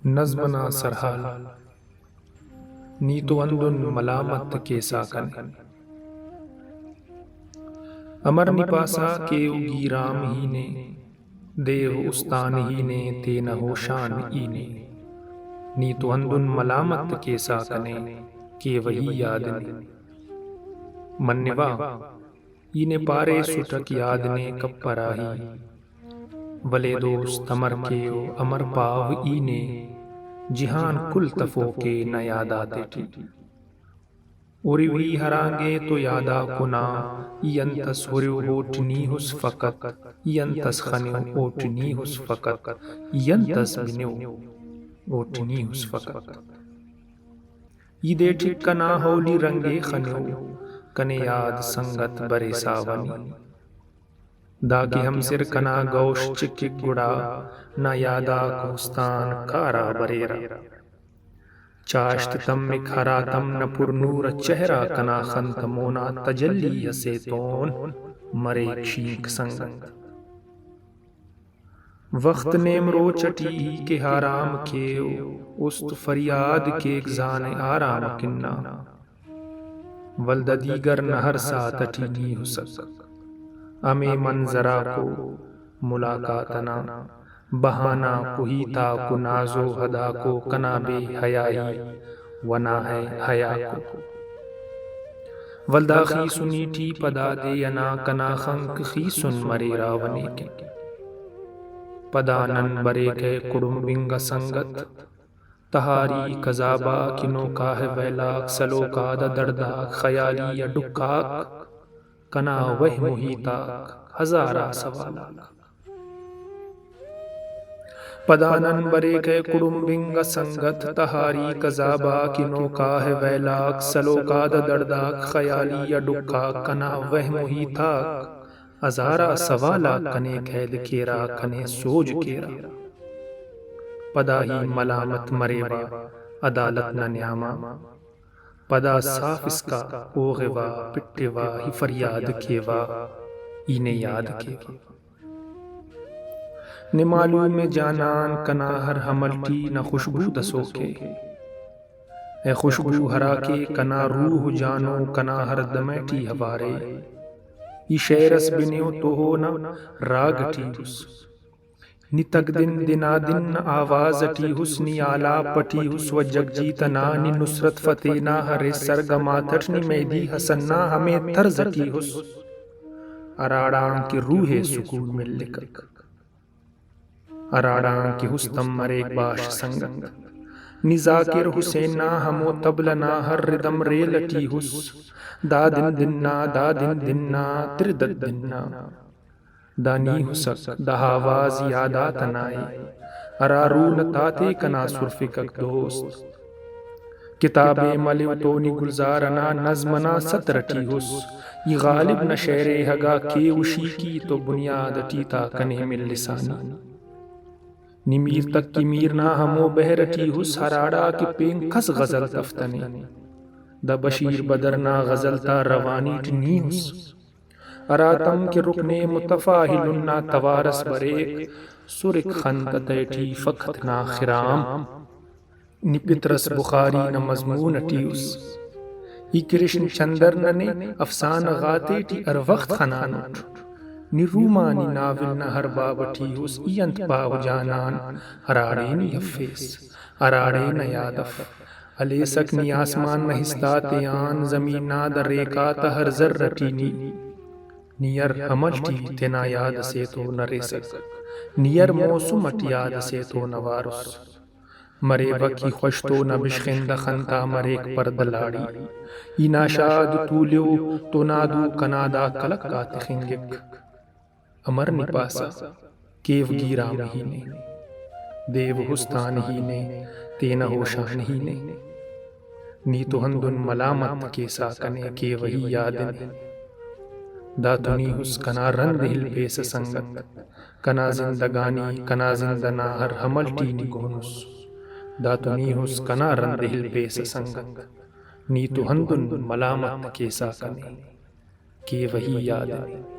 نظمنا سرحال نیتو اندن ملامت کے ساکن امر نپاسا کے اگی رام ہی نے دیو استان ہی نے تین ہوشان ہی نے نیتو اندن ملامت کے ساکنے کے وہی یاد نے منوا اینے پارے سٹک یاد نے کب پراہی ولے دوست امر کیو امر پاو اینے جہان کل تفو کے نہ یاد آتے ٹی اوری وی ہرانگے تو یادا کنا ینتس ہوریو ہوٹنی حس فقط ینتس خنیو ہوٹنی حس فقط ینتس بنیو ہوٹنی حس فقط ایدے ٹھک کنا ہولی رنگے خنیو کنے یاد سنگت برے ساونی دا کہ ہم سر کنا گوش چکک گڑا نہ یادا کوستان کارا بریرا چاشت تم مکھرا تم نہ پر نور چہرہ کنا خنت مونا تجلی سے تون مرے شیک سنگ وقت نیمرو چٹی کے حرام کیو است فریاد کے گزان آرام کننا ولد دیگر نہر سا تٹی نی حسک ہمیں منظرہ کو ملاقاتنا بہانا کوہیتا کو نازو ہدا کو کنا بے حیائی ونا ہے حیا کو ولدا خیسن نیٹھی پدا دے ینا کنا خنک خیسن مرے راونے کے پدا نن برے کے کڑم بنگ سنگت تہاری کذابا کنو کا ہے ویلاک سلو کا دا درداک خیالی یا ڈکاک کنا وہ محیطاک ہزارہ سوالاک پدانن برے کے کڑم بنگ سنگت تہاری کذابا کنو کا ہے ویلاک سلو کا دا درداک خیالی یا ڈکاک کنا وہ محیطاک ہزارہ سوالاک کنے کھید کیرا کنے سوج کیرا پدا ہی ملامت مرے با عدالت نہ نیاما پدا صاف اس کا اوغوا پٹوا ہی فریاد کیوا اینے یاد کیوا نمالوم میں جانان کنا ہر حملٹی نہ خوشبو دسو کے اے خوشبو ہرا کے کنا روح جانو کنا ہر دمیٹی ہوارے ای شیرس بنیو تو ہو نا راگٹی حس نی تک دن دنا دن آواز اٹی حس نی آلا پٹی حس و جگ جیتنا نی نصرت فتینا ہر سرگماتٹ نی میدی حسننا ہمیں طرز اٹی حس اراڑان کی روح سکون مل لکک اراڑان کی حستم مریک باش سنگت نی ذاکر حسیننا ہمو تبلنا ہر ردم ریل اٹی حس دا دن دننا تردد دننا دانی حسک دا آواز یادا تنائی ارارون تاتے کنا سرفکک دوست کتاب ملیو تونی گلزارنا نظمنا سترٹی حس یہ غالب نہ شعر ہگا کے وشی کی تو بنیاد ٹیتا کنے مل لسانی نمیر تک کی میرنا ہمو بہرٹی حس ہراڑا کی پین کس غزل تفتنے دا بشیر بدرنا غزل تا روانی ٹنی حس اراتم کے رکنے متفاہلنا توارس بریک سرک خندت ایٹی فقط نا خرام نی پترس بخاری نا مضمون اٹیوس ای کرشن چندر ننے افسان غاتے ٹی ار وقت خنانوٹ نی رومانی ناول نا ہر باب اٹیوس ای انت پاو جانان اراڑے نی حفیس اراڑے نا یادف علی سکنی آسمان نا ہستاتیان زمین نا در ریکات ہر ذر ٹینی نیر ہملٹی تینا یاد سے تو نرے سک نیر موسمٹ یاد سے تو نوارس مرے وکی خوشتو نہ بشخند خنتا مریک پر دلاڑی ای ناشاد تولیو تو نادو کنادا کلکا تخنگک امر نپاسا کیو گیرام ہی نے دیو حستان ہی نے تین ہوشان ہی نے نیتو ہندن ملامت کے ساکنے کے وہی یادن دا تنی حس کنا رند ہل پیس سنگت کنا زندگانی کنا زندنا ہر حملٹی نی گونس دا تنی حس کنا رند ہل پیس سنگت نیتو ہندن ملامت کے ساکنے کے وہی یادن